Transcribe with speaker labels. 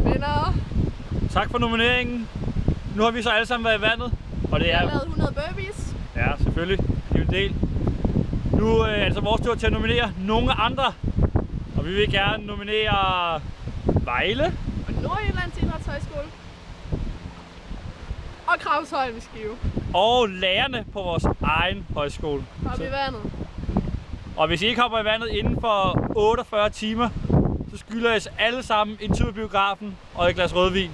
Speaker 1: Venner.
Speaker 2: Tak for nomineringen. Nu har vi så alle sammen været i vandet. Og det er...
Speaker 1: Jeg har lavet 100 burpees.
Speaker 2: Ja, selvfølgelig. Det er en del. Nu er det så vores tur til at nominere nogle andre. Og vi vil gerne nominere Vejle.
Speaker 1: Og Nordjyllands Idrætshøjskole. Og Kravshøjen i Skive.
Speaker 2: Og lærerne på vores egen højskole.
Speaker 1: Hop i vandet.
Speaker 2: Og hvis I ikke hopper i vandet inden for 48 timer, så skylder I alle sammen en tur i biografen og et glas rødvin.